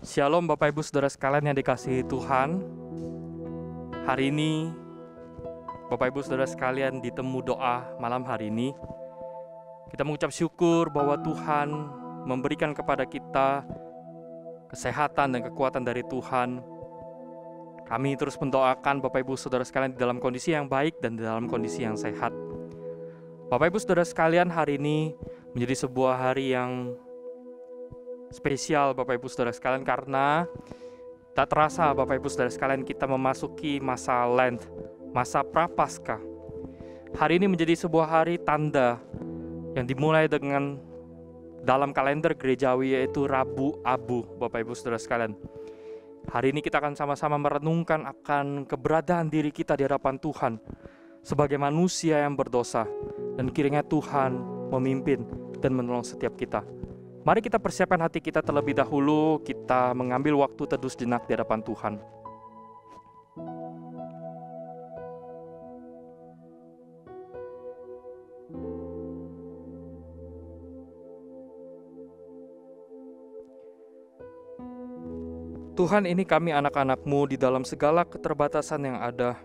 Shalom Bapak Ibu Saudara sekalian yang dikasihi Tuhan. Hari ini Bapak Ibu Saudara sekalian di temu doa malam hari ini, kita mengucap syukur bahwa Tuhan memberikan kepada kita kesehatan dan kekuatan dari Tuhan. Kami terus mendoakan Bapak Ibu Saudara sekalian di dalam kondisi yang baik dan di dalam kondisi yang sehat. Bapak Ibu Saudara sekalian, hari ini menjadi sebuah hari yang spesial Bapak Ibu Saudara sekalian, karena tak terasa Bapak Ibu Saudara sekalian kita memasuki masa Lent, masa Prapaskah. Hari ini menjadi sebuah hari tanda yang dimulai dengan dalam kalender gerejawi, yaitu Rabu Abu Bapak Ibu Saudara sekalian. Hari ini kita akan sama-sama merenungkan akan keberadaan diri kita di hadapan Tuhan sebagai manusia yang berdosa, dan kiranya Tuhan memimpin dan menolong setiap kita. Mari kita persiapkan hati kita terlebih dahulu, kita mengambil waktu teduh sejenak di hadapan Tuhan. Tuhan, ini kami anak-anak-Mu di dalam segala keterbatasan yang ada.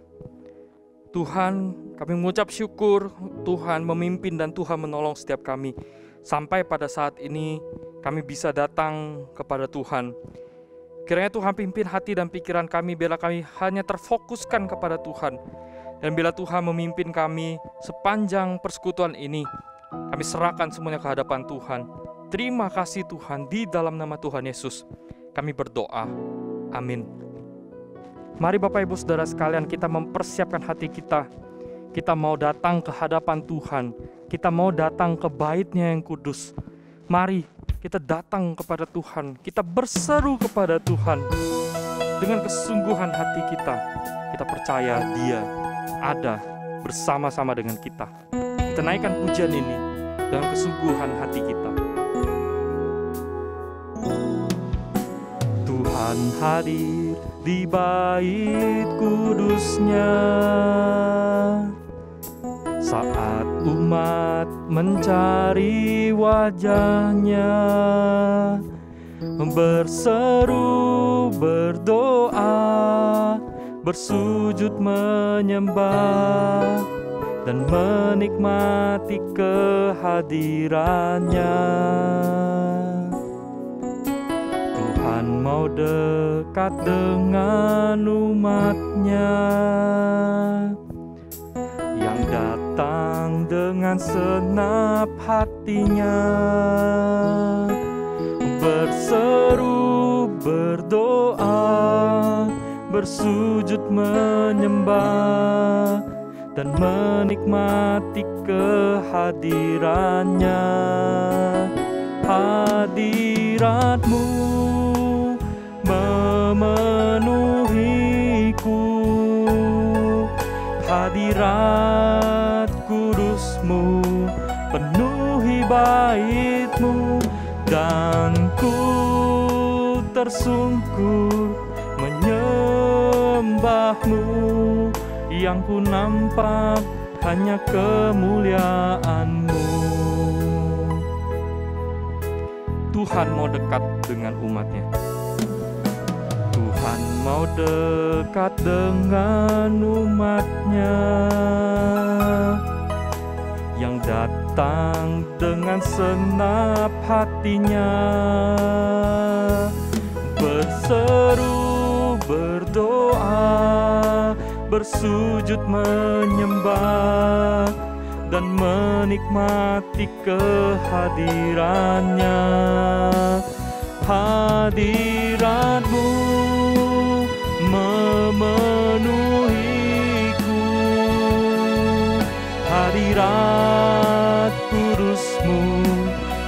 Tuhan, kami mengucap syukur Tuhan memimpin dan Tuhan menolong setiap kami. Sampai pada saat ini kami bisa datang kepada Tuhan. Kiranya Tuhan pimpin hati dan pikiran kami, bila kami hanya terfokuskan kepada Tuhan. Dan bila Tuhan memimpin kami sepanjang persekutuan ini, kami serahkan semuanya ke hadapan Tuhan. Terima kasih Tuhan, di dalam nama Tuhan Yesus kami berdoa. Amin. Mari Bapak Ibu Saudara sekalian, kita mempersiapkan hati kita. Kita mau datang ke hadapan Tuhan. Kita mau datang ke bait-Nya yang kudus. Mari kita datang kepada Tuhan. Kita berseru kepada Tuhan dengan kesungguhan hati kita. Kita percaya Dia ada bersama-sama dengan kita. Kita naikkan pujian ini dengan kesungguhan hati kita. Tuhan hadir di bait kudus-Nya saat umat mencari wajah-Nya, berseru, berdoa, bersujud menyembah, dan menikmati kehadiran-Nya. Tuhan mau dekat dengan umat-Nya yang datang dengan senap hatinya, berseru, berdoa, bersujud menyembah, dan menikmati kehadiran-Nya. Hadirat-Mu memenuhiku, hadirat kudus-Mu penuhi bait-Mu, dan ku tersungkur menyembah-Mu, yang ku nampak hanya kemuliaan-Mu. Tuhan mau dekat dengan umat-Nya. Tuhan mau dekat dengan umat-Nya yang datang dengan senap hatinya, berseru, berdoa, bersujud menyembah, dan menikmati kehadiran-Nya. Hadirat-Mu memenuhiku, hadirat kudus-Mu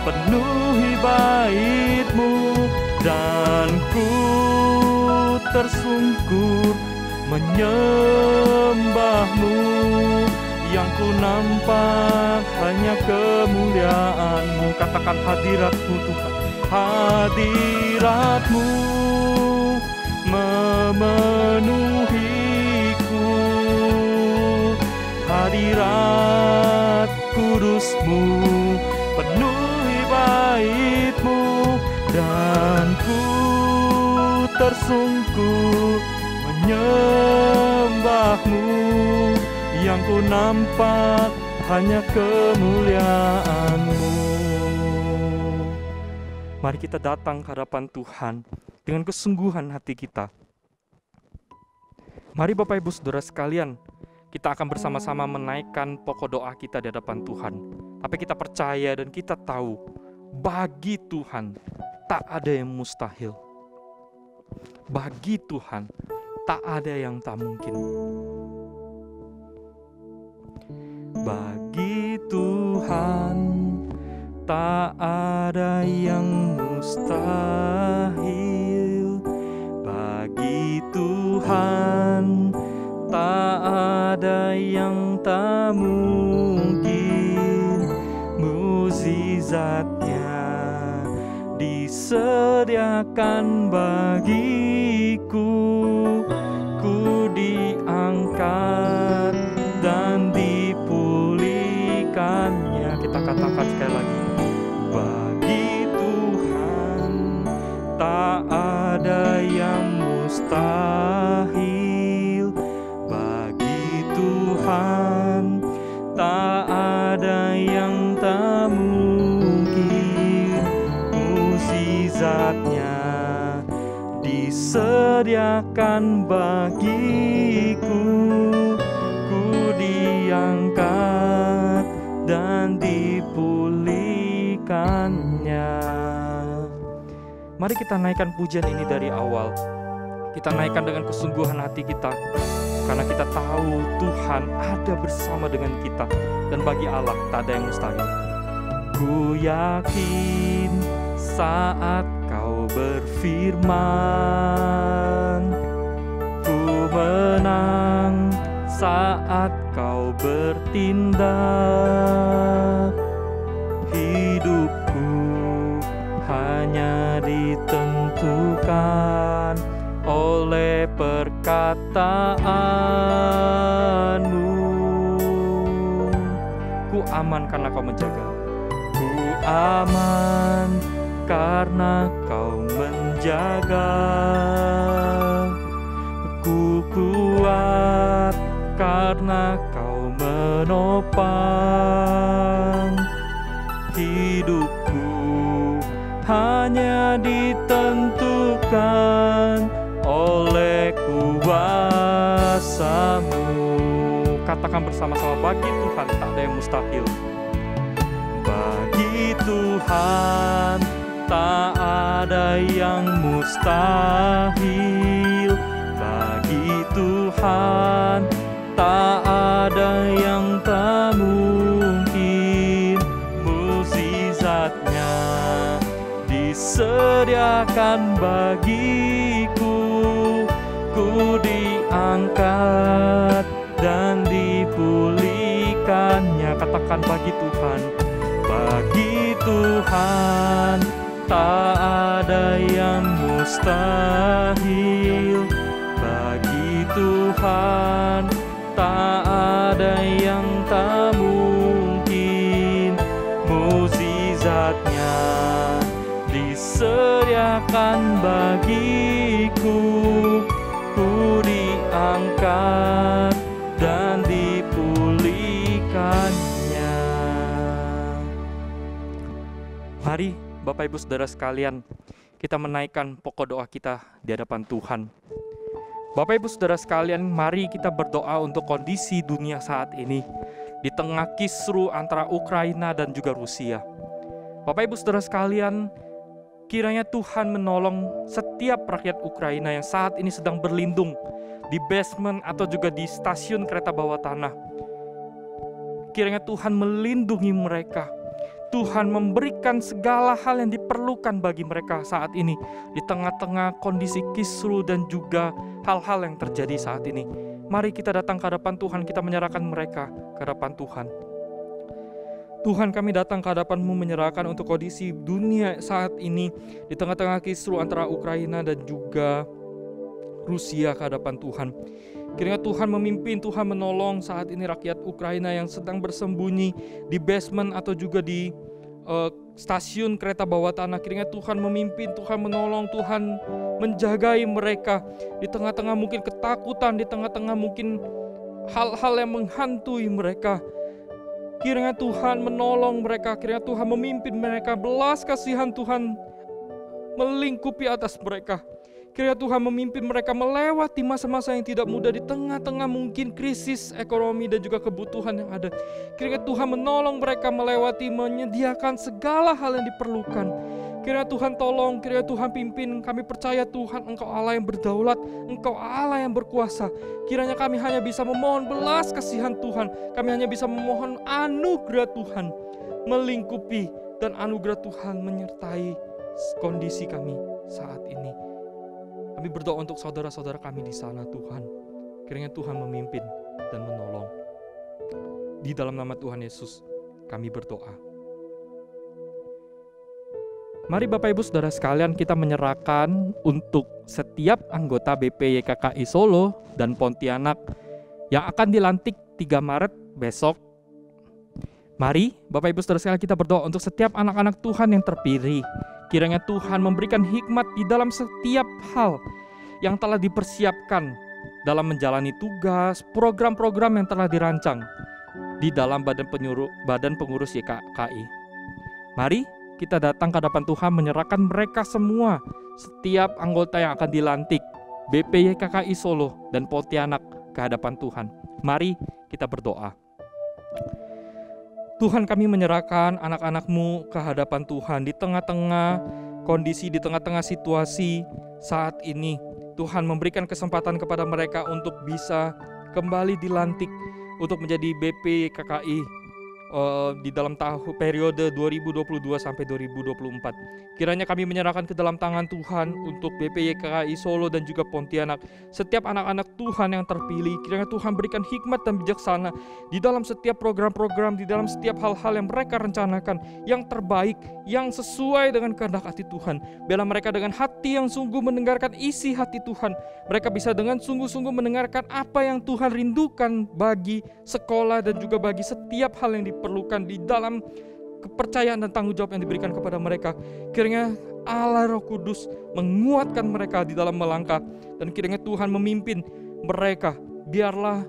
penuhi bait-Mu, dan ku tersungkur menyembah-Mu, yang ku nampak hanya kemuliaan-Mu. Katakan hadirat-Mu Tuhan. Hadirat-Mu memenuhiku, hadirat kudus-Mu penuhi bait-Mu, dan ku tersungkur menyembah-Mu, yang ku nampak hanya kemuliaan-Mu. Mari kita datang ke hadapan Tuhan dengan kesungguhan hati kita. Mari Bapak Ibu Saudara sekalian, kita akan bersama-sama menaikkan pokok doa kita di hadapan Tuhan. Tapi kita percaya dan kita tahu, bagi Tuhan tak ada yang mustahil. Bagi Tuhan tak ada yang tak mungkin. Bagi Tuhan tak ada yang mustahil. Bagi Tuhan tak ada yang tak mungkin. Mukjizatnya disediakan bagiku, ku diangkat dan dipulihkannya. Kita katakan sekali lagi, bagi Tuhan tak ada yang mustahil. Bagi Tuhan tak ada yang tak mungkin. Mukjizatnya disediakan bagiku, ku diangkat dan dipulihkannya. Mari kita naikkan pujian ini dari awal. Kita naikkan dengan kesungguhan hati kita, karena kita tahu Tuhan ada bersama dengan kita, dan bagi Allah tak ada yang mustahil. Ku yakin saat Kau berfirman, ku menang saat Kau bertindak. Hidupku hanya ditentukan oleh perkataanmu. Ku aman karena Kau menjaga. Ku aman karena Kau menjaga. Ku kuat karena Kau menopang. Hidupku hanya ditentukan oleh kuasa-Mu. Katakan bersama-sama, bagi Tuhan tak ada yang mustahil. Bagi Tuhan tak ada yang mustahil. Bagi Tuhan tak ada yang tak mungkin. Mukjizatnya disediakan bagiku, ku diangkat dan dipulihkannya. Katakan, bagi Tuhan, bagi Tuhan tak ada yang mustahil. Bagi Tuhan tak ada yang tak mungkin. Mukjizatnya disediakan bagiku, ku diangkat dan dipulihkannya. Mari Bapak Ibu Saudara sekalian, kita menaikkan pokok doa kita di hadapan Tuhan. Bapak Ibu Saudara sekalian, mari kita berdoa untuk kondisi dunia saat ini di tengah kisruh antara Ukraina dan juga Rusia. Bapak Ibu Saudara sekalian, kiranya Tuhan menolong setiap rakyat Ukraina yang saat ini sedang berlindung di basement atau juga di stasiun kereta bawah tanah. Kiranya Tuhan melindungi mereka. Tuhan memberikan segala hal yang diperlukan bagi mereka saat ini di tengah-tengah kondisi kisruh dan juga hal-hal yang terjadi saat ini. Mari kita datang ke hadapan Tuhan, kita menyerahkan mereka ke hadapan Tuhan. Tuhan, kami datang ke hadapan-Mu menyerahkan untuk kondisi dunia saat ini di tengah-tengah kisruh antara Ukraina dan juga Rusia ke hadapan Tuhan. Kiranya Tuhan memimpin, Tuhan menolong saat ini rakyat Ukraina yang sedang bersembunyi di basement atau juga di stasiun kereta bawah tanah. Kiranya Tuhan memimpin, Tuhan menolong, Tuhan menjagai mereka di tengah-tengah mungkin ketakutan, di tengah-tengah mungkin hal-hal yang menghantui mereka. Kiranya Tuhan menolong mereka, kiranya Tuhan memimpin mereka, belas kasihan Tuhan melingkupi atas mereka. Kiranya Tuhan memimpin mereka melewati masa-masa yang tidak mudah di tengah-tengah mungkin krisis ekonomi dan juga kebutuhan yang ada. Kiranya Tuhan menolong mereka melewati, menyediakan segala hal yang diperlukan. Kiranya Tuhan tolong, kiranya Tuhan pimpin. Kami percaya Tuhan, Engkau Allah yang berdaulat, Engkau Allah yang berkuasa. Kiranya kami hanya bisa memohon belas kasihan Tuhan. Kami hanya bisa memohon anugerah Tuhan melingkupi, dan anugerah Tuhan menyertai kondisi kami saat ini. Kami berdoa untuk saudara-saudara kami di sana, Tuhan. Kiranya Tuhan memimpin dan menolong. Di dalam nama Tuhan Yesus kami berdoa. Mari Bapak Ibu Saudara sekalian, kita menyerahkan untuk setiap anggota BPYKKI Solo dan Pontianak yang akan dilantik 3 Maret besok. Mari Bapak Ibu Saudara sekalian, kita berdoa untuk setiap anak-anak Tuhan yang terpilih. Kiranya Tuhan memberikan hikmat di dalam setiap hal yang telah dipersiapkan dalam menjalani tugas, program-program yang telah dirancang di dalam badan pengurus YKKI. Mari kita datang ke hadapan Tuhan, menyerahkan mereka semua, setiap anggota yang akan dilantik BPYKKI Solo dan Pontianak ke hadapan Tuhan. Mari kita berdoa. Tuhan, kami menyerahkan anak-anak-Mu ke hadapan Tuhan di tengah-tengah kondisi, di tengah-tengah situasi saat ini. Tuhan memberikan kesempatan kepada mereka untuk bisa kembali dilantik untuk menjadi BPYKKI di dalam periode 2022 sampai 2024. Kiranya kami menyerahkan ke dalam tangan Tuhan untuk BPYKKI Solo dan juga Pontianak, setiap anak-anak Tuhan yang terpilih. Kiranya Tuhan berikan hikmat dan bijaksana di dalam setiap program-program, di dalam setiap hal-hal yang mereka rencanakan, yang terbaik, yang sesuai dengan kehendak hati Tuhan. Biarlah mereka dengan hati yang sungguh mendengarkan isi hati Tuhan. Mereka bisa dengan sungguh-sungguh mendengarkan apa yang Tuhan rindukan bagi sekolah dan juga bagi setiap hal yang diperlukan di dalam kepercayaan dan tanggung jawab yang diberikan kepada mereka. Kiranya Allah Roh Kudus menguatkan mereka di dalam melangkah, dan kiranya Tuhan memimpin mereka. Biarlah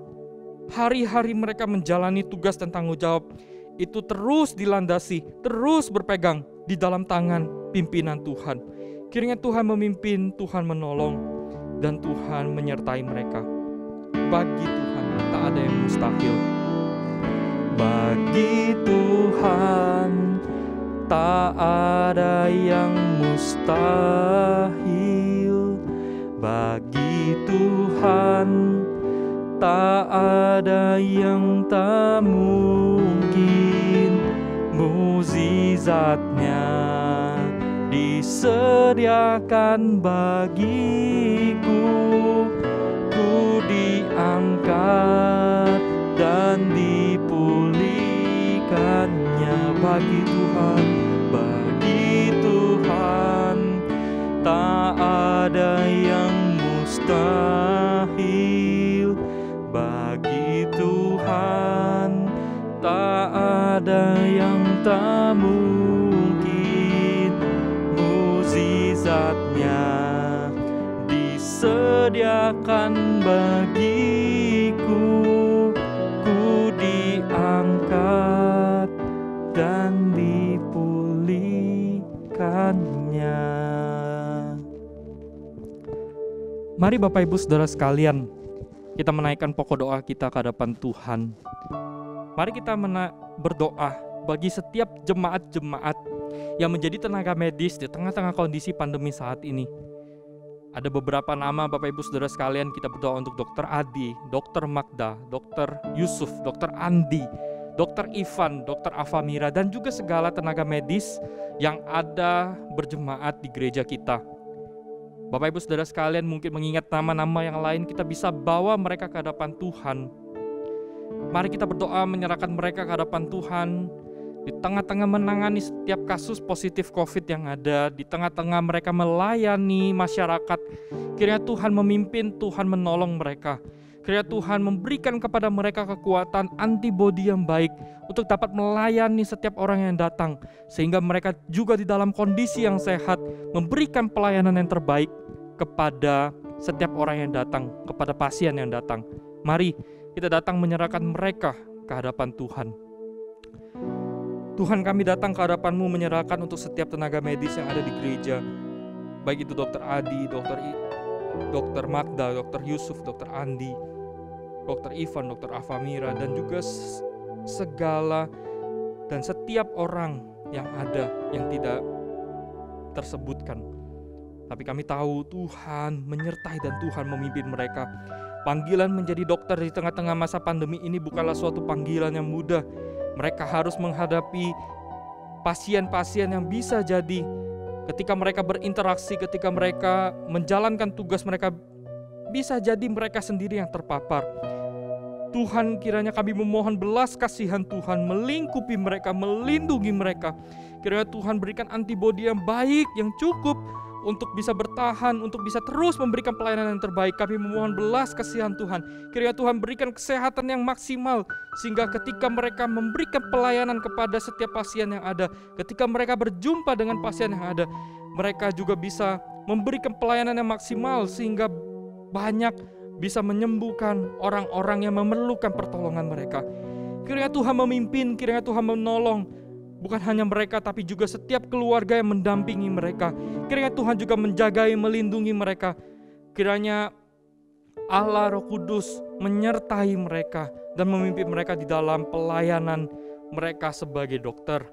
hari-hari mereka menjalani tugas dan tanggung jawab itu terus dilandasi, terus berpegang di dalam tangan pimpinan Tuhan. Kiranya Tuhan memimpin, Tuhan menolong, dan Tuhan menyertai mereka. Bagi Tuhan tak ada yang mustahil. Bagi Tuhan tak ada yang mustahil. Bagi Tuhan tak ada yang tak mungkin. Mukjizatnya disediakan bagiku. Ku diangkat dan dipulihkannya. Bagi Tuhan tak ada yang mustahil. Bagi Tuhan tak ada yang tak mungkin. Mukjizatnya disediakan bagiku. Ku diangkat dan dipulihkannya. Mari Bapak Ibu Saudara sekalian, kita menaikkan pokok doa kita ke hadapan Tuhan. Mari kita berdoa bagi setiap jemaat-jemaat yang menjadi tenaga medis di tengah-tengah kondisi pandemi saat ini. Ada beberapa nama Bapak Ibu Saudara sekalian, kita berdoa untuk Dr. Adi, Dr. Magda, Dr. Yusuf, Dr. Andi, Dr. Ivan, Dr. Avamira, dan juga segala tenaga medis yang ada berjemaat di gereja kita. Bapak Ibu Saudara sekalian, mungkin mengingat nama-nama yang lain, kita bisa bawa mereka ke hadapan Tuhan. Mari kita berdoa menyerahkan mereka ke hadapan Tuhan. Di tengah-tengah menangani setiap kasus positif COVID yang ada, di tengah-tengah mereka melayani masyarakat, kiranya Tuhan memimpin, Tuhan menolong mereka. Kiranya Tuhan memberikan kepada mereka kekuatan antibodi yang baik untuk dapat melayani setiap orang yang datang, sehingga mereka juga di dalam kondisi yang sehat memberikan pelayanan yang terbaik kepada setiap orang yang datang, kepada pasien yang datang. Mari kita datang menyerahkan mereka ke hadapan Tuhan. Tuhan, kami datang ke hadapan-Mu menyerahkan untuk setiap tenaga medis yang ada di gereja, baik itu Dokter Adi, Dokter Magda, Dokter Yusuf, Dokter Andi, Dokter Ivan, Dokter Avamira, dan juga segala dan setiap orang yang ada yang tidak tersebutkan. Tapi kami tahu Tuhan menyertai dan Tuhan memimpin mereka. Panggilan menjadi dokter di tengah-tengah masa pandemi ini bukanlah suatu panggilan yang mudah. Mereka harus menghadapi pasien-pasien yang bisa jadi ketika mereka berinteraksi, ketika mereka menjalankan tugas mereka, bisa jadi mereka sendiri yang terpapar. Tuhan, kiranya kami memohon belas kasihan Tuhan melingkupi mereka, melindungi mereka. Kiranya Tuhan berikan antibodi yang baik, yang cukup untuk bisa bertahan, untuk bisa terus memberikan pelayanan yang terbaik. Kami memohon belas kasihan Tuhan. Kiranya Tuhan berikan kesehatan yang maksimal, sehingga ketika mereka memberikan pelayanan kepada setiap pasien yang ada, ketika mereka berjumpa dengan pasien yang ada, mereka juga bisa memberikan pelayanan yang maksimal, sehingga banyak bisa menyembuhkan orang-orang yang memerlukan pertolongan mereka. Kiranya Tuhan memimpin, kiranya Tuhan menolong, bukan hanya mereka tapi juga setiap keluarga yang mendampingi mereka. Kiranya Tuhan juga menjagai, melindungi mereka. Kiranya Allah Roh Kudus menyertai mereka dan memimpin mereka di dalam pelayanan mereka sebagai dokter.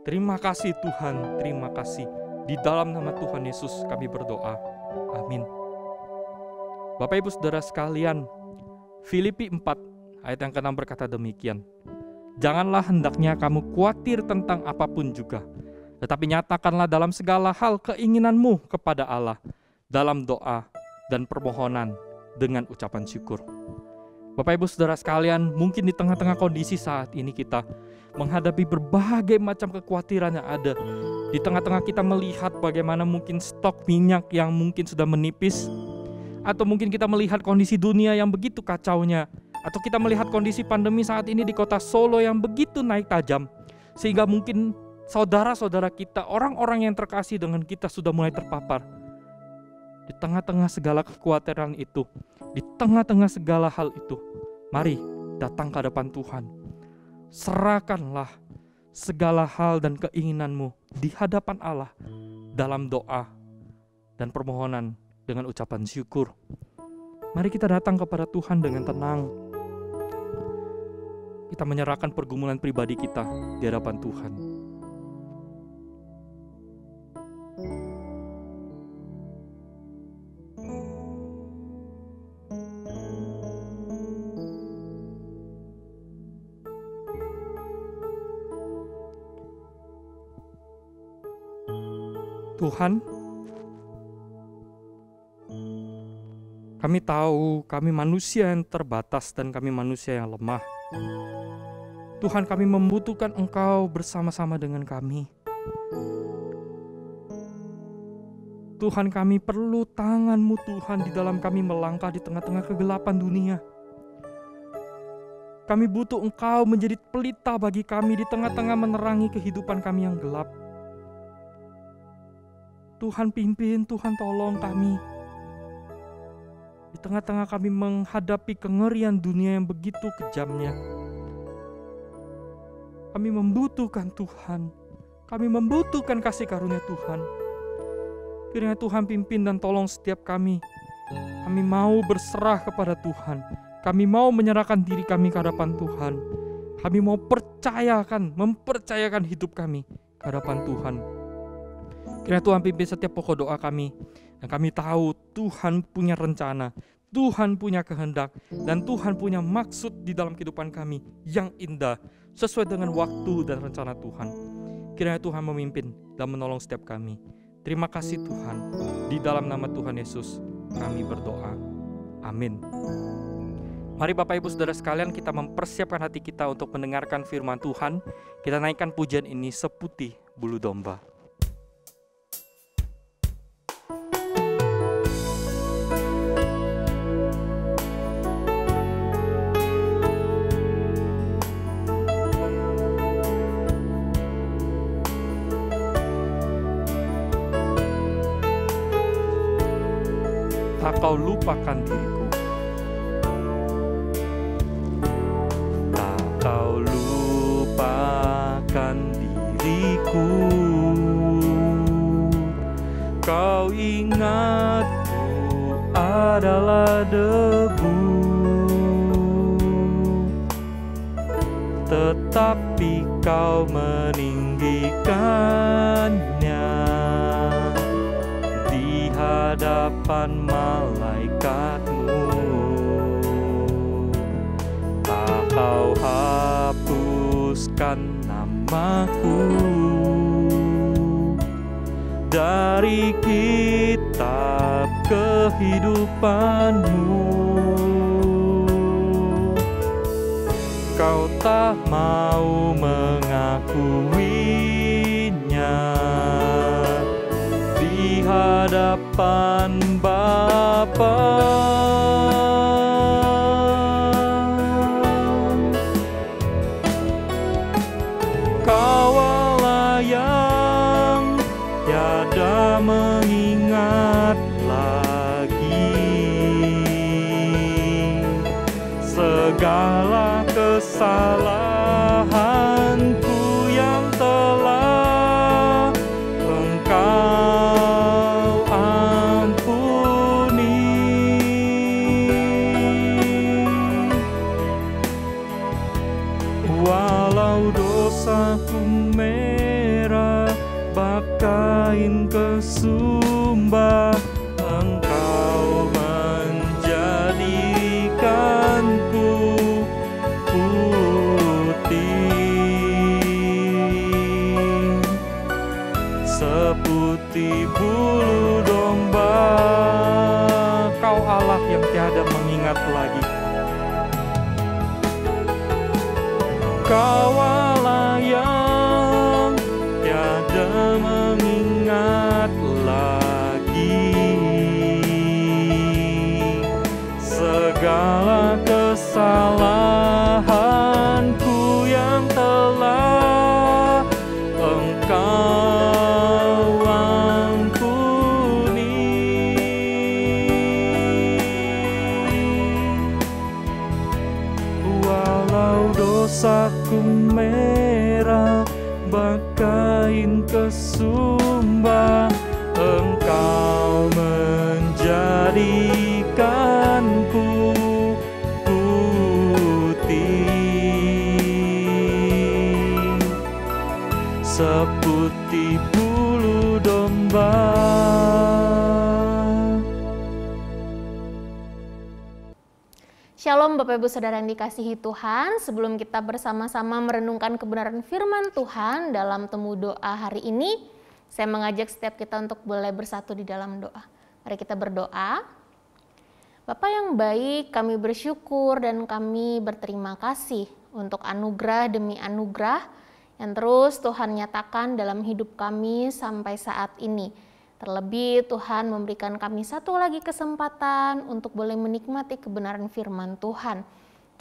Terima kasih Tuhan, terima kasih. Di dalam nama Tuhan Yesus kami berdoa. Amin. Bapak Ibu Saudara sekalian, Filipi 4 ayat yang ke-6 berkata demikian. Janganlah hendaknya kamu khawatir tentang apapun juga, tetapi nyatakanlah dalam segala hal keinginanmu kepada Allah, dalam doa dan permohonan dengan ucapan syukur. Bapak Ibu Saudara sekalian, mungkin di tengah-tengah kondisi saat ini kita menghadapi berbagai macam kekhawatiran yang ada. Di tengah-tengah kita melihat bagaimana mungkin stok minyak yang mungkin sudah menipis, atau mungkin kita melihat kondisi dunia yang begitu kacaunya, atau kita melihat kondisi pandemi saat ini di kota Solo yang begitu naik tajam, sehingga mungkin saudara-saudara kita, orang-orang yang terkasih dengan kita sudah mulai terpapar. Di tengah-tengah segala kekhawatiran itu, di tengah-tengah segala hal itu, mari datang ke hadapan Tuhan. Serahkanlah segala hal dan keinginanmu di hadapan Allah dalam doa dan permohonan dengan ucapan syukur. Mari kita datang kepada Tuhan dengan tenang. Kita menyerahkan pergumulan pribadi kita di hadapan Tuhan. Tuhan, kami tahu kami manusia yang terbatas dan kami manusia yang lemah. Tuhan, kami membutuhkan Engkau bersama-sama dengan kami. Tuhan, kami perlu tangan-Mu Tuhan di dalam kami melangkah di tengah-tengah kegelapan dunia. Kami butuh Engkau menjadi pelita bagi kami di tengah-tengah menerangi kehidupan kami yang gelap. Tuhan pimpin, Tuhan tolong kami. Di tengah-tengah kami menghadapi kengerian dunia yang begitu kejamnya. Kami membutuhkan Tuhan. Kami membutuhkan kasih karunia Tuhan. Kiranya Tuhan pimpin dan tolong setiap kami. Kami mau berserah kepada Tuhan. Kami mau menyerahkan diri kami ke hadapan Tuhan. Kami mau mempercayakan hidup kami ke hadapan Tuhan. Kiranya Tuhan pimpin setiap pokok doa kami. Dan kami tahu Tuhan punya rencana, Tuhan punya kehendak, dan Tuhan punya maksud di dalam kehidupan kami yang indah, sesuai dengan waktu dan rencana Tuhan. Kiranya Tuhan memimpin dan menolong setiap kami. Terima kasih Tuhan. Di dalam nama Tuhan Yesus kami berdoa. Amin. Mari Bapak Ibu Saudara sekalian, kita mempersiapkan hati kita untuk mendengarkan firman Tuhan. Kita naikkan pujian ini seputih bulu domba. tak kau lupakan diriku. Tak kau lupakan diriku. Kau ingat ku adalah debu, tetapi kau meninggikannya di hadapan malaikatmu. Tak kau hapuskan namaku dari kitab kehidupanmu. Kau tak mau mengakuinya di hadapan Bapa. Kau Allah yang tiada mengingat lagi segala kesalahanku yang telah Engkau ampuni. Walau dosaku merah kain kesumba, Engkau menjadikanku putih seputih bulu domba. Kau Allah yang tiada mengingat lagi. Kau Allah yang tiada mengingat lagi segala kesalahanku yang telah Engkau ampuni. Walau dosaku merah kain kesumba, Engkau menjadikanku putih seputih bulu domba. Shalom Bapak Ibu Saudara yang dikasihi Tuhan. Sebelum kita bersama-sama merenungkan kebenaran firman Tuhan dalam temu doa hari ini, saya mengajak setiap kita untuk boleh bersatu di dalam doa. Mari kita berdoa. Bapa yang baik, kami bersyukur dan kami berterima kasih untuk anugerah demi anugerah yang terus Tuhan nyatakan dalam hidup kami sampai saat ini. Terlebih Tuhan memberikan kami satu lagi kesempatan untuk boleh menikmati kebenaran firman Tuhan.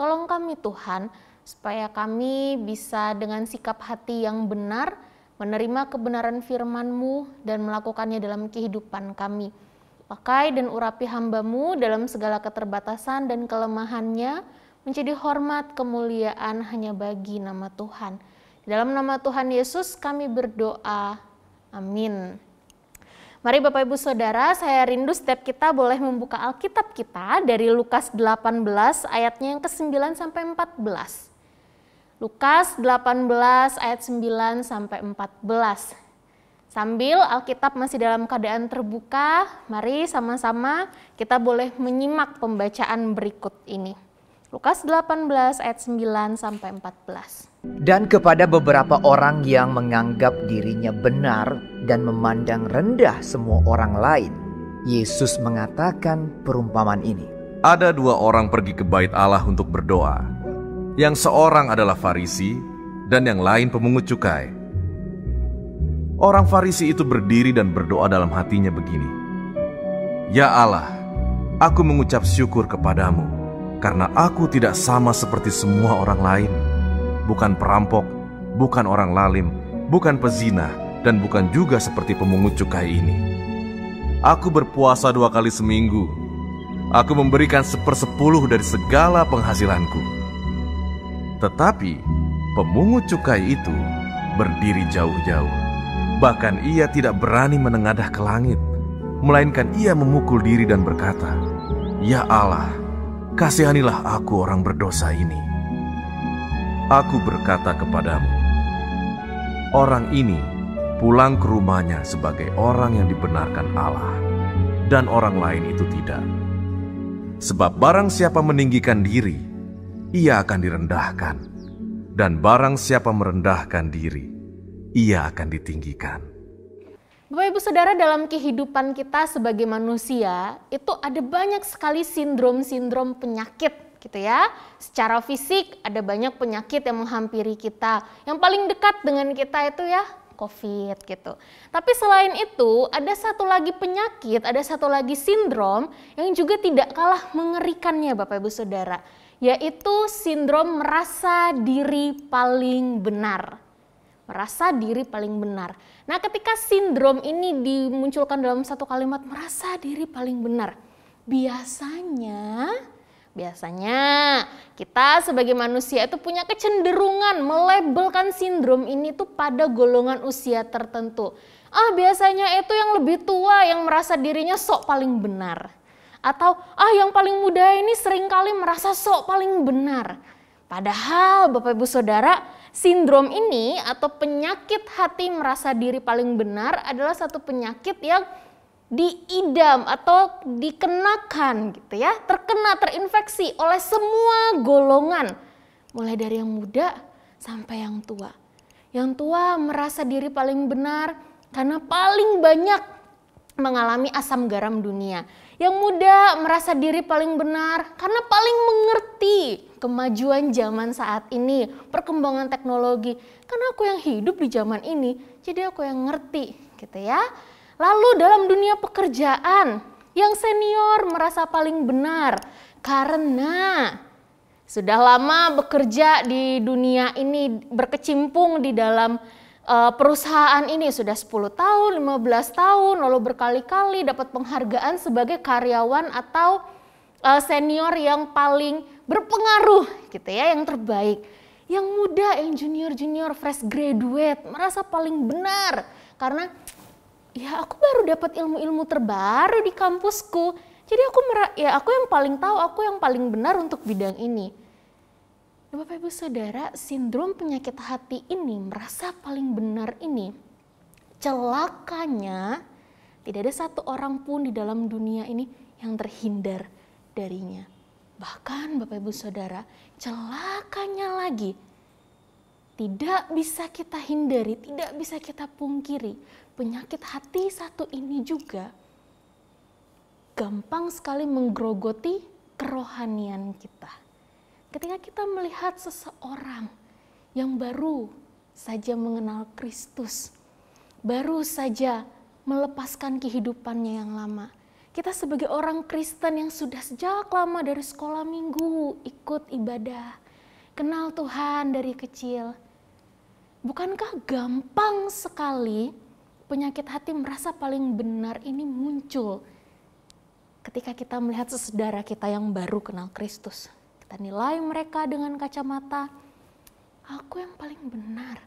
Tolong kami Tuhan, supaya kami bisa dengan sikap hati yang benar menerima kebenaran firman-Mu dan melakukannya dalam kehidupan kami. Pakai dan urapi hamba-Mu dalam segala keterbatasan dan kelemahannya, menjadi hormat kemuliaan hanya bagi nama Tuhan. Dalam nama Tuhan Yesus kami berdoa. Amin. Mari Bapak Ibu Saudara, saya rindu setiap kita boleh membuka Alkitab kita dari Lukas 18 ayatnya yang ke-9 sampai 14. Lukas 18 ayat 9 sampai 14. Sambil Alkitab masih dalam keadaan terbuka, mari sama-sama kita boleh menyimak pembacaan berikut ini. Lukas 18 ayat 9 sampai 14. Dan kepada beberapa orang yang menganggap dirinya benar dan memandang rendah semua orang lain, Yesus mengatakan perumpamaan ini. Ada dua orang pergi ke bait Allah untuk berdoa. Yang seorang adalah Farisi dan yang lain pemungut cukai. Orang Farisi itu berdiri dan berdoa dalam hatinya begini. Ya Allah, aku mengucap syukur kepadamu karena aku tidak sama seperti semua orang lain. Bukan perampok, bukan orang lalim, bukan pezina, dan bukan juga seperti pemungut cukai ini. Aku berpuasa 2 kali seminggu Aku memberikan 1/10 dari segala penghasilanku. Tetapi pemungut cukai itu berdiri jauh-jauh. Bahkan ia tidak berani menengadah ke langit, melainkan ia memukul diri dan berkata, "Ya Allah, kasihanilah aku orang berdosa ini." Aku berkata kepadamu, orang ini pulang ke rumahnya sebagai orang yang dibenarkan Allah, dan orang lain itu tidak. Sebab barang siapa meninggikan diri, ia akan direndahkan, dan barang siapa merendahkan diri, ia akan ditinggikan. Bapak Ibu Saudara, dalam kehidupan kita sebagai manusia, itu ada banyak sekali sindrom-sindrom penyakit gitu ya. Secara fisik ada banyak penyakit yang menghampiri kita. Yang paling dekat dengan kita itu ya COVID gitu. Tapi selain itu ada satu lagi penyakit, ada satu lagi sindrom yang juga tidak kalah mengerikannya Bapak Ibu Saudara, yaitu sindrom merasa diri paling benar. Merasa diri paling benar. Nah, ketika sindrom ini dimunculkan dalam satu kalimat, merasa diri paling benar, biasanya kita sebagai manusia itu punya kecenderungan melabelkan sindrom ini tuh pada golongan usia tertentu. Biasanya itu yang lebih tua yang merasa dirinya sok paling benar. Atau yang paling muda ini seringkali merasa sok paling benar. Padahal Bapak Ibu Saudara, sindrom ini atau penyakit hati merasa diri paling benar adalah satu penyakit yang diidam atau dikenakan gitu ya, terinfeksi oleh semua golongan, mulai dari yang muda sampai yang tua. Yang tua merasa diri paling benar karena paling banyak mengalami asam garam dunia. Yang muda merasa diri paling benar karena paling mengerti kemajuan zaman saat ini, perkembangan teknologi. Karena aku yang hidup di zaman ini, jadi aku yang ngerti gitu ya. Lalu dalam dunia pekerjaan, yang senior merasa paling benar karena sudah lama bekerja di dunia ini, berkecimpung di dalam perusahaan ini sudah 10 tahun, 15 tahun, lalu berkali-kali dapat penghargaan sebagai karyawan atau senior yang paling berpengaruh gitu ya, yang terbaik. Yang muda, yang junior, fresh graduate merasa paling benar karena ya aku baru dapat ilmu-ilmu terbaru di kampusku. Jadi aku yang paling tahu, aku yang paling benar untuk bidang ini. Nah, Bapak Ibu Saudara, sindrom penyakit hati ini, merasa paling benar ini, celakanya tidak ada satu orang pun di dalam dunia ini yang terhindar darinya. Bahkan Bapak Ibu Saudara, celakanya lagi, tidak bisa kita hindari, tidak bisa kita pungkiri. Penyakit hati satu ini juga gampang sekali menggerogoti kerohanian kita. Ketika kita melihat seseorang yang baru saja mengenal Kristus, baru saja melepaskan kehidupannya yang lama. Kita sebagai orang Kristen yang sudah sejak lama dari sekolah minggu, ikut ibadah, kenal Tuhan dari kecil. Bukankah gampang sekali penyakit hati merasa paling benar ini muncul ketika kita melihat saudara kita yang baru kenal Kristus. Kita nilai mereka dengan kacamata, aku yang paling benar.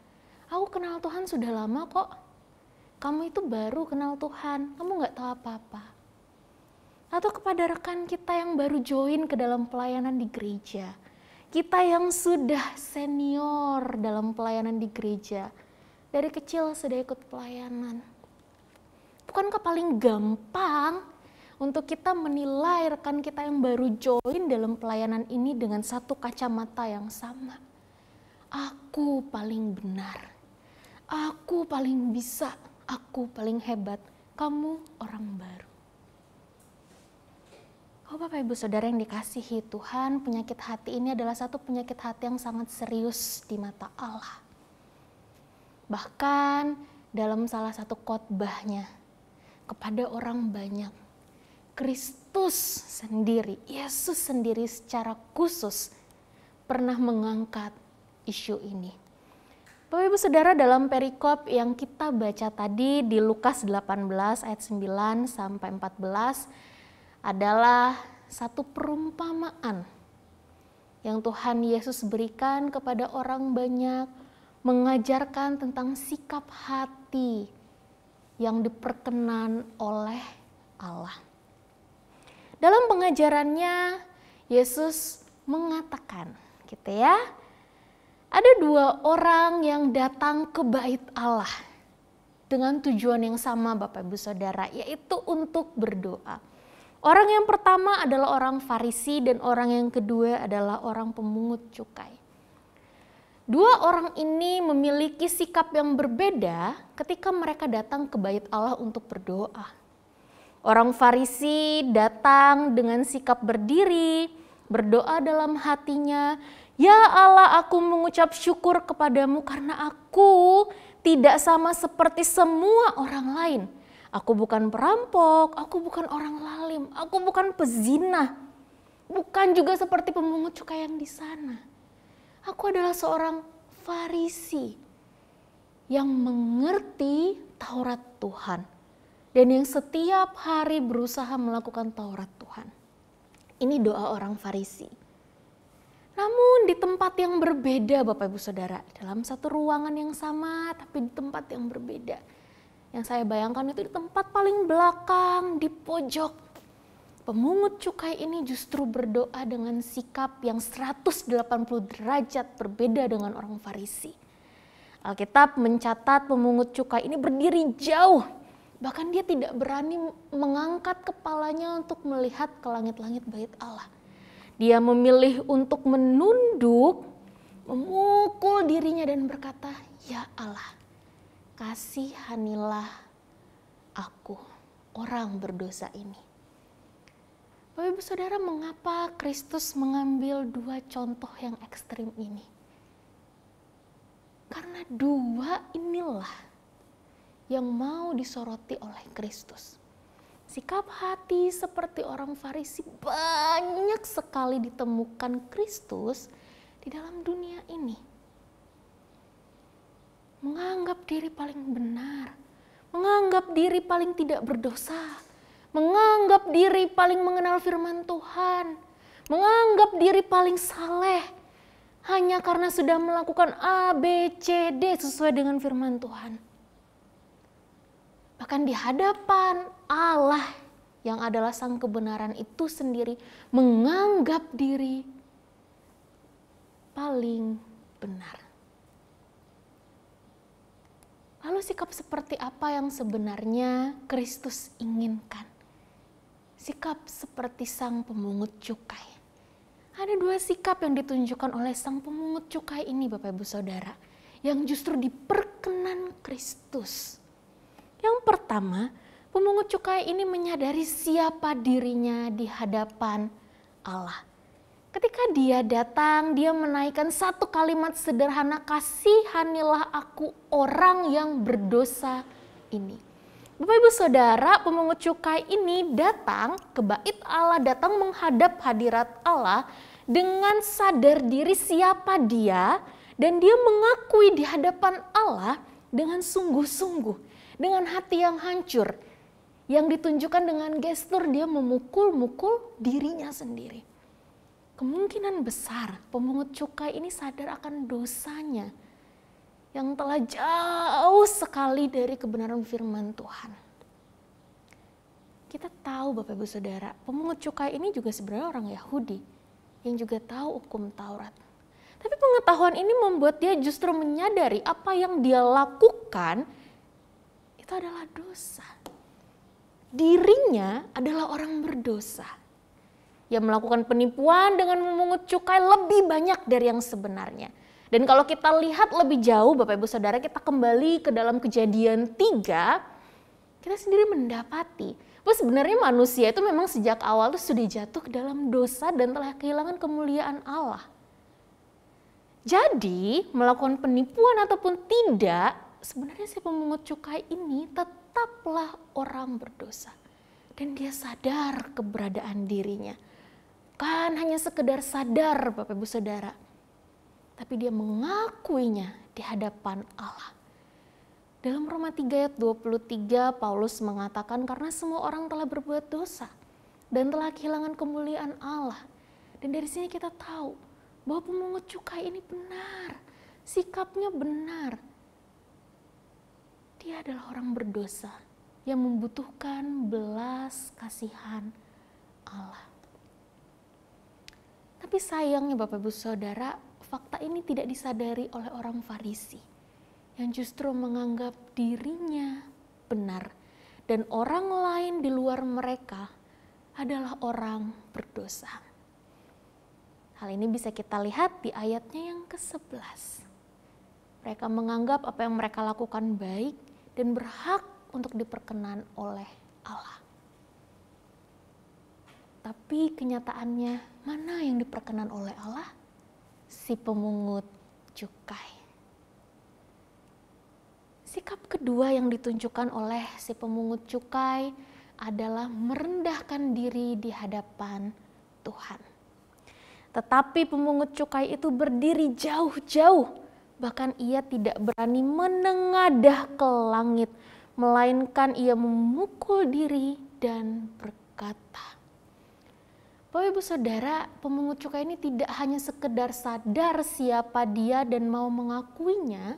Aku kenal Tuhan sudah lama kok. Kamu itu baru kenal Tuhan, kamu gak tahu apa-apa. Atau kepada rekan kita yang baru join ke dalam pelayanan di gereja. Kita yang sudah senior dalam pelayanan di gereja. Dari kecil sudah ikut pelayanan. Bukankah paling gampang untuk kita menilai rekan kita yang baru join dalam pelayanan ini dengan satu kacamata yang sama? Aku paling benar. Aku paling bisa. Aku paling hebat. Kamu orang baru. Oh Bapak Ibu Saudara yang dikasihi Tuhan, penyakit hati ini adalah satu penyakit hati yang sangat serius di mata Allah. Bahkan dalam salah satu khotbahnya kepada orang banyak, Kristus sendiri, Yesus sendiri secara khusus pernah mengangkat isu ini. Bapak Ibu Saudara, dalam perikop yang kita baca tadi di Lukas 18 ayat 9 sampai 14 adalah satu perumpamaan yang Tuhan Yesus berikan kepada orang banyak, mengajarkan tentang sikap hati yang diperkenan oleh Allah. Dalam pengajarannya, Yesus mengatakan, gitu ya, ada dua orang yang datang ke bait Allah dengan tujuan yang sama Bapak Ibu Saudara, yaitu untuk berdoa. Orang yang pertama adalah orang Farisi dan orang yang kedua adalah orang pemungut cukai. Dua orang ini memiliki sikap yang berbeda ketika mereka datang ke bait Allah untuk berdoa. Orang Farisi datang dengan sikap berdiri, berdoa dalam hatinya, "Ya Allah, aku mengucap syukur kepadamu karena aku tidak sama seperti semua orang lain. Aku bukan perampok, aku bukan orang lalim, aku bukan pezina, bukan juga seperti pemungut cukai yang di sana. Aku adalah seorang Farisi yang mengerti Taurat Tuhan dan yang setiap hari berusaha melakukan Taurat Tuhan." Ini doa orang Farisi. Namun di tempat yang berbeda Bapak Ibu Saudara, dalam satu ruangan yang sama tapi di tempat yang berbeda. Yang saya bayangkan itu di tempat paling belakang, di pojok. Pemungut cukai ini justru berdoa dengan sikap yang 180 derajat berbeda dengan orang Farisi. Alkitab mencatat pemungut cukai ini berdiri jauh. Bahkan dia tidak berani mengangkat kepalanya untuk melihat ke langit-langit bait Allah. Dia memilih untuk menunduk, memukul dirinya dan berkata, "Ya Allah, kasihanilah aku, orang berdosa ini." Bapak Ibu Saudara, mengapa Kristus mengambil dua contoh yang ekstrim ini? Karena dua inilah yang mau disoroti oleh Kristus. Sikap hati seperti orang Farisi banyak sekali ditemukan Kristus di dalam dunia ini. Menganggap diri paling benar, menganggap diri paling tidak berdosa, menganggap diri paling mengenal firman Tuhan, menganggap diri paling saleh hanya karena sudah melakukan A, B, C, D sesuai dengan firman Tuhan. Bahkan di hadapan Allah yang adalah sang kebenaran itu sendiri menganggap diri paling benar. Lalu sikap seperti apa yang sebenarnya Kristus inginkan? Sikap seperti sang pemungut cukai. Ada dua sikap yang ditunjukkan oleh sang pemungut cukai ini Bapak Ibu Saudara, yang justru diperkenan Kristus. Yang pertama, pemungut cukai ini menyadari siapa dirinya di hadapan Allah. Ketika dia datang, dia menaikkan satu kalimat sederhana, "Kasihanilah aku, orang yang berdosa ini." Bapak Ibu Saudara, pemungut cukai ini datang ke bait Allah, datang menghadap hadirat Allah dengan sadar diri siapa dia, dan dia mengakui di hadapan Allah dengan sungguh-sungguh, dengan hati yang hancur, yang ditunjukkan dengan gestur dia memukul-mukul dirinya sendiri. Kemungkinan besar pemungut cukai ini sadar akan dosanya yang telah jauh sekali dari kebenaran firman Tuhan. Kita tahu Bapak Ibu Saudara, pemungut cukai ini juga sebenarnya orang Yahudi yang juga tahu hukum Taurat. Tapi pengetahuan ini membuat dia justru menyadari apa yang dia lakukan itu adalah dosa. Dirinya adalah orang berdosa. Yang melakukan penipuan dengan memungut cukai lebih banyak dari yang sebenarnya. Dan kalau kita lihat lebih jauh Bapak Ibu Saudara, kita kembali ke dalam Kejadian 3, kita sendiri mendapati bahwa sebenarnya manusia itu memang sejak awal itu sudah jatuh ke dalam dosa dan telah kehilangan kemuliaan Allah. Jadi melakukan penipuan ataupun tidak, sebenarnya si pemungut cukai ini tetaplah orang berdosa. Dan dia sadar keberadaan dirinya. Bukan hanya sekedar sadar Bapak Ibu Saudara, tapi dia mengakuinya di hadapan Allah. Dalam Roma 3 ayat 23 Paulus mengatakan karena semua orang telah berbuat dosa dan telah kehilangan kemuliaan Allah. Dan dari sini kita tahu bahwa pemungut cukai ini benar, sikapnya benar. Dia adalah orang berdosa yang membutuhkan belas kasihan Allah. Tapi sayangnya Bapak Ibu Saudara, fakta ini tidak disadari oleh orang Farisi yang justru menganggap dirinya benar dan orang lain di luar mereka adalah orang berdosa. Hal ini bisa kita lihat di ayatnya yang ke-11. Mereka menganggap apa yang mereka lakukan baik dan berhak untuk diperkenan oleh Allah. Tapi kenyataannya, mana yang diperkenan oleh Allah? Si pemungut cukai. Sikap kedua yang ditunjukkan oleh si pemungut cukai adalah merendahkan diri di hadapan Tuhan. Tetapi pemungut cukai itu berdiri jauh-jauh, bahkan ia tidak berani menengadah ke langit, melainkan ia memukul diri dan berkata. Bapak Ibu Saudara, pemungut cukai ini tidak hanya sekedar sadar siapa dia dan mau mengakuinya,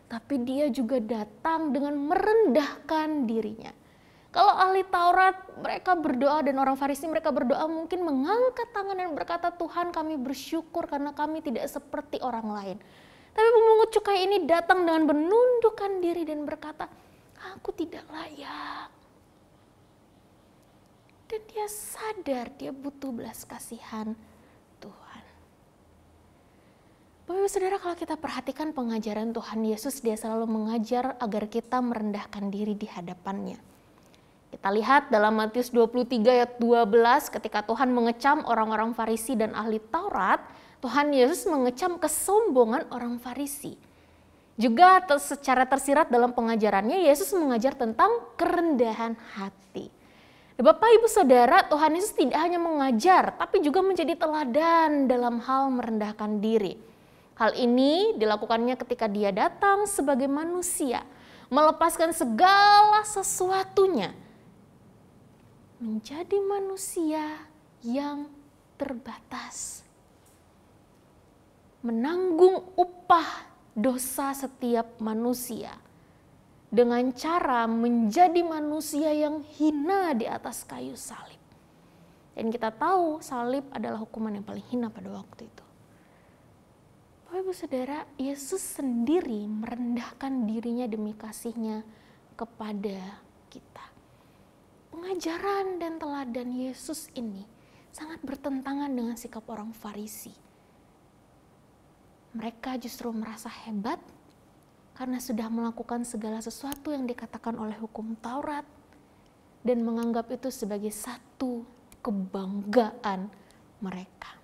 tapi dia juga datang dengan merendahkan dirinya. Kalau ahli Taurat mereka berdoa dan orang Farisi mereka berdoa mungkin mengangkat tangan dan berkata, Tuhan kami bersyukur karena kami tidak seperti orang lain. Tapi pemungut cukai ini datang dengan menundukkan diri dan berkata, aku tidak layak. Dan dia sadar dia butuh belas kasihan Tuhan. Bapak Ibu Saudara, kalau kita perhatikan pengajaran Tuhan Yesus, dia selalu mengajar agar kita merendahkan diri di hadapannya. Kita lihat dalam Matius 23 ayat 12 ketika Tuhan mengecam orang-orang Farisi dan ahli Taurat, Tuhan Yesus mengecam kesombongan orang Farisi. Juga secara tersirat dalam pengajarannya, Yesus mengajar tentang kerendahan hati. Bapak Ibu Saudara, Tuhan Yesus tidak hanya mengajar, tapi juga menjadi teladan dalam hal merendahkan diri. Hal ini dilakukannya ketika dia datang sebagai manusia, melepaskan segala sesuatunya, menjadi manusia yang terbatas, menanggung upah dosa setiap manusia dengan cara menjadi manusia yang hina di atas kayu salib. Dan kita tahu salib adalah hukuman yang paling hina pada waktu itu. Bapak Ibu Saudara, Yesus sendiri merendahkan dirinya demi kasihnya kepada kita. Pengajaran dan teladan Yesus ini sangat bertentangan dengan sikap orang Farisi. Mereka justru merasa hebat karena sudah melakukan segala sesuatu yang dikatakan oleh hukum Taurat dan menganggap itu sebagai satu kebanggaan mereka.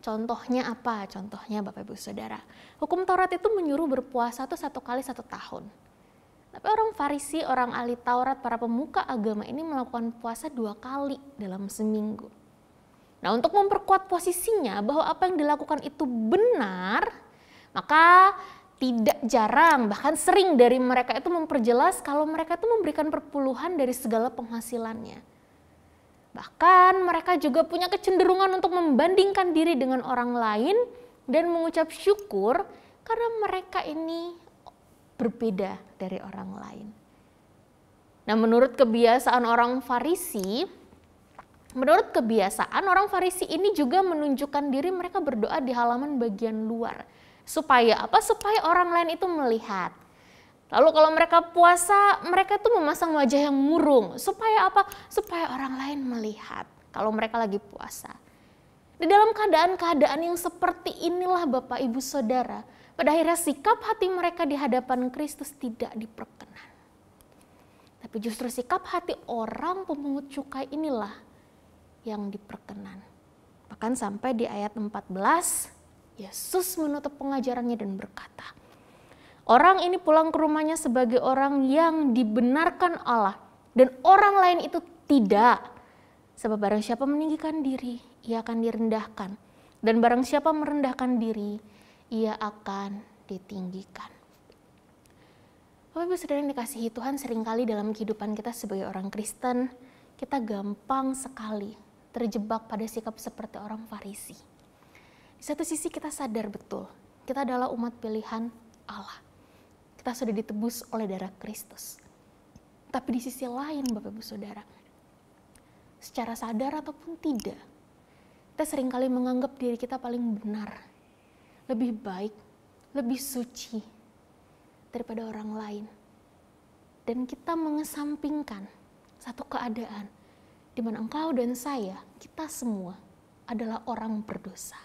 Contohnya apa? Contohnya Bapak Ibu Saudara, hukum Taurat itu menyuruh berpuasa itu 1 kali 1 tahun. Tapi orang Farisi, orang ahli Taurat, para pemuka agama ini melakukan puasa 2 kali dalam seminggu. Nah, untuk memperkuat posisinya bahwa apa yang dilakukan itu benar, maka tidak jarang, bahkan sering dari mereka itu memperjelas kalau mereka itu memberikan perpuluhan dari segala penghasilannya. Bahkan mereka juga punya kecenderungan untuk membandingkan diri dengan orang lain dan mengucap syukur karena mereka ini berbeda dari orang lain. Nah, menurut kebiasaan orang Farisi ini juga menunjukkan diri mereka berdoa di halaman bagian luar. Supaya apa? Supaya orang lain itu melihat. Lalu kalau mereka puasa, mereka tuh memasang wajah yang murung. Supaya apa? Supaya orang lain melihat kalau mereka lagi puasa. Di dalam keadaan-keadaan yang seperti inilah Bapak Ibu Saudara, pada akhirnya sikap hati mereka di hadapan Kristus tidak diperkenan. Tapi justru sikap hati orang pemungut cukai inilah yang diperkenan. Bahkan sampai di ayat 14, Yesus menutup pengajarannya dan berkata, orang ini pulang ke rumahnya sebagai orang yang dibenarkan Allah dan orang lain itu tidak. Sebab barang siapa meninggikan diri, ia akan direndahkan. Dan barang siapa merendahkan diri, ia akan ditinggikan. Bapak Ibu Saudara yang dikasihi Tuhan, seringkali dalam kehidupan kita sebagai orang Kristen, kita gampang sekali terjebak pada sikap seperti orang Farisi. Di satu sisi kita sadar betul, kita adalah umat pilihan Allah. Kita sudah ditebus oleh darah Kristus. Tapi di sisi lain Bapak Ibu Saudara, secara sadar ataupun tidak, kita seringkali menganggap diri kita paling benar, lebih baik, lebih suci daripada orang lain. Dan kita mengesampingkan satu keadaan di mana engkau dan saya, kita semua adalah orang berdosa.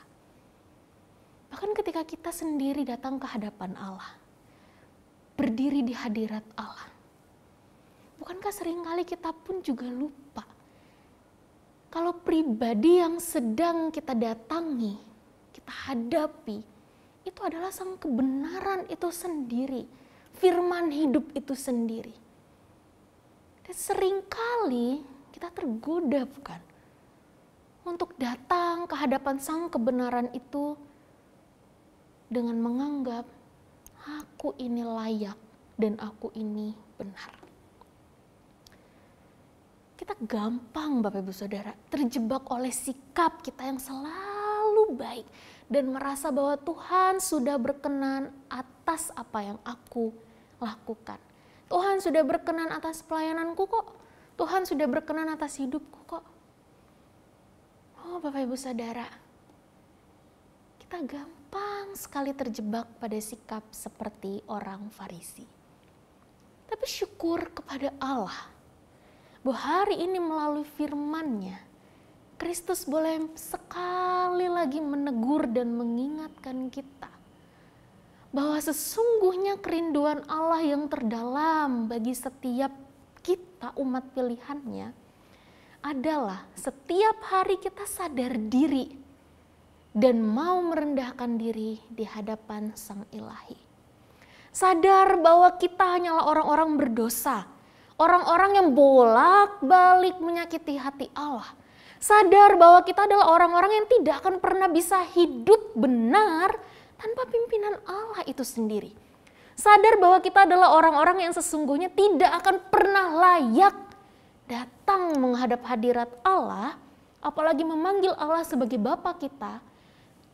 Bahkan ketika kita sendiri datang ke hadapan Allah, berdiri di hadirat Allah, bukankah seringkali kita pun juga lupa kalau pribadi yang sedang kita datangi, kita hadapi, itu adalah sang kebenaran itu sendiri, firman hidup itu sendiri. Dan seringkali kita tergoda bukan? Untuk datang ke hadapan sang kebenaran itu dengan menganggap aku ini layak dan aku ini benar. Kita gampang Bapak Ibu Saudara terjebak oleh sikap kita yang selalu baik dan merasa bahwa Tuhan sudah berkenan atas apa yang aku lakukan. Tuhan sudah berkenan atas pelayananku kok. Tuhan sudah berkenan atas hidupku kok. Oh Bapak Ibu Saudara, kita gampang sekali terjebak pada sikap seperti orang Farisi. Tapi syukur kepada Allah bahwa hari ini melalui firman-Nya, Kristus boleh sekali lagi menegur dan mengingatkan kita bahwa sesungguhnya kerinduan Allah yang terdalam bagi setiap kita umat pilihan-Nya adalah setiap hari kita sadar diri dan mau merendahkan diri di hadapan Sang Ilahi. Sadar bahwa kita hanyalah orang-orang berdosa, orang-orang yang bolak-balik menyakiti hati Allah. Sadar bahwa kita adalah orang-orang yang tidak akan pernah bisa hidup benar tanpa pimpinan Allah itu sendiri. Sadar bahwa kita adalah orang-orang yang sesungguhnya tidak akan pernah layak datang menghadap hadirat Allah, apalagi memanggil Allah sebagai Bapa kita,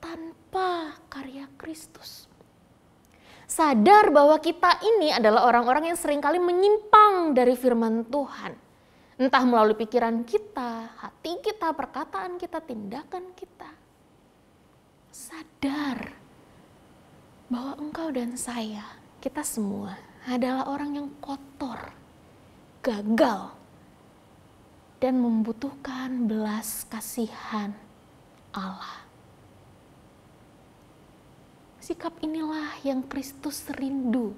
tanpa karya Kristus. Sadar bahwa kita ini adalah orang-orang yang seringkali menyimpang dari firman Tuhan. Entah melalui pikiran kita, hati kita, perkataan kita, tindakan kita. Sadar bahwa engkau dan saya, kita semua adalah orang yang kotor, gagal, dan membutuhkan belas kasihan Allah. Sikap inilah yang Kristus rindu,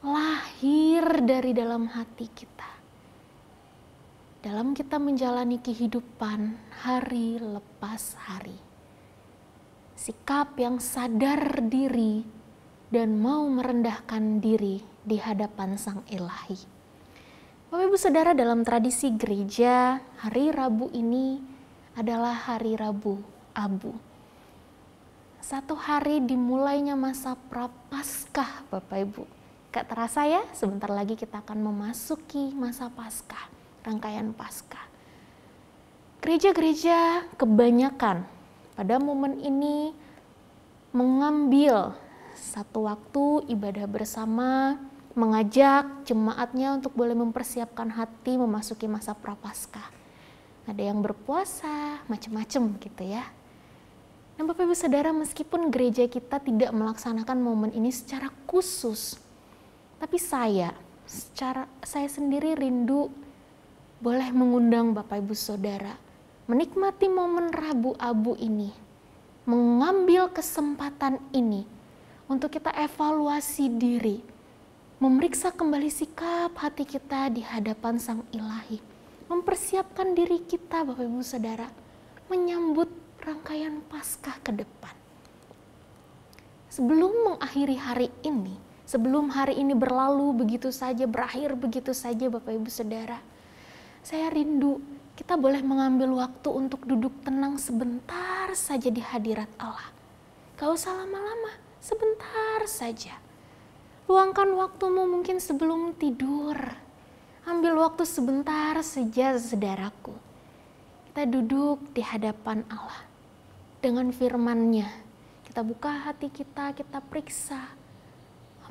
lahir dari dalam hati kita. Dalam kita menjalani kehidupan hari lepas hari. Sikap yang sadar diri dan mau merendahkan diri di hadapan Sang Ilahi. Bapak Ibu Saudara, dalam tradisi gereja, hari Rabu ini adalah hari Rabu Abu. Satu hari dimulainya masa Prapaskah Bapak Ibu. Gak terasa ya, sebentar lagi kita akan memasuki masa Paskah, rangkaian Paskah. Gereja-gereja kebanyakan pada momen ini mengambil satu waktu ibadah bersama, mengajak jemaatnya untuk boleh mempersiapkan hati memasuki masa Prapaskah. Ada yang berpuasa, macam-macam gitu ya. Dan Bapak Ibu Saudara, meskipun gereja kita tidak melaksanakan momen ini secara khusus, tapi saya sendiri rindu boleh mengundang Bapak Ibu Saudara menikmati momen Rabu Abu ini, mengambil kesempatan ini untuk kita evaluasi diri, memeriksa kembali sikap hati kita di hadapan Sang Ilahi, mempersiapkan diri kita Bapak Ibu Saudara menyambut rangkaian Paskah ke depan. Sebelum mengakhiri hari ini, sebelum hari ini berlalu begitu saja, berakhir begitu saja Bapak Ibu Saudara, saya rindu kita boleh mengambil waktu untuk duduk tenang sebentar saja di hadirat Allah. Gak usah lama-lama, sebentar saja. Luangkan waktumu mungkin sebelum tidur, Ambil waktu sebentar saja saudaraku. Kita duduk di hadapan Allah dengan firman-Nya. Kita buka hati kita periksa.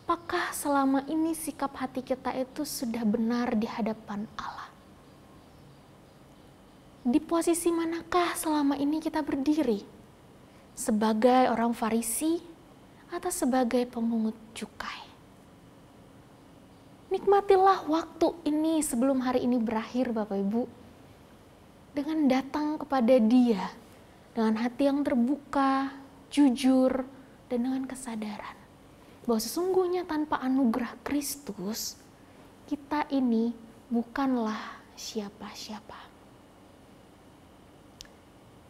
Apakah selama ini sikap hati kita itu sudah benar di hadapan Allah? Di posisi manakah selama ini kita berdiri? Sebagai orang Farisi atau sebagai pemungut cukai? Nikmatilah waktu ini sebelum hari ini berakhir, Bapak Ibu. Dengan datang kepada Dia, dengan hati yang terbuka, jujur, dan dengan kesadaran bahwa sesungguhnya tanpa anugerah Kristus, kita ini bukanlah siapa-siapa.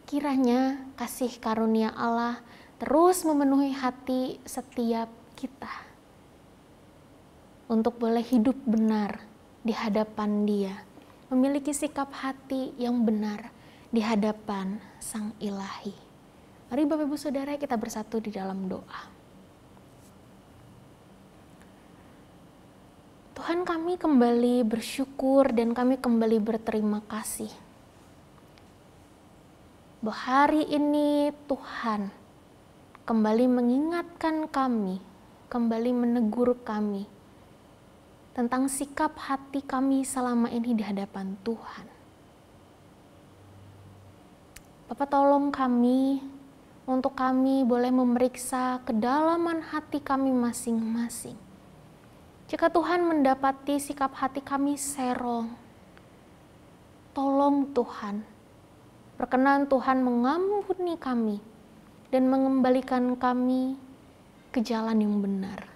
Kiranya kasih karunia Allah terus memenuhi hati setiap kita untuk boleh hidup benar di hadapan Dia, memiliki sikap hati yang benar di hadapan Sang Ilahi. Mari Bapak Ibu Saudara kita bersatu di dalam doa. Tuhan, kami kembali bersyukur dan kami kembali berterima kasih bahwa hari ini Tuhan kembali mengingatkan kami, kembali menegur kami tentang sikap hati kami selama ini di hadapan Tuhan. Bapak, tolong kami untuk kami boleh memeriksa kedalaman hati kami masing-masing. Jika Tuhan mendapati sikap hati kami serong, tolong Tuhan, berkenan Tuhan mengampuni kami dan mengembalikan kami ke jalan yang benar.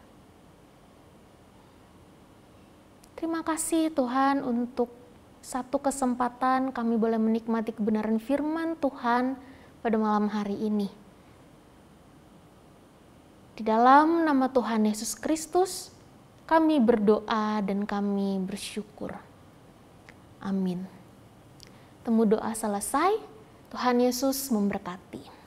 Terima kasih Tuhan untuk satu kesempatan kami boleh menikmati kebenaran firman Tuhan pada malam hari ini. Di dalam nama Tuhan Yesus Kristus, kami berdoa dan kami bersyukur. Amin. Temu doa selesai. Tuhan Yesus memberkati.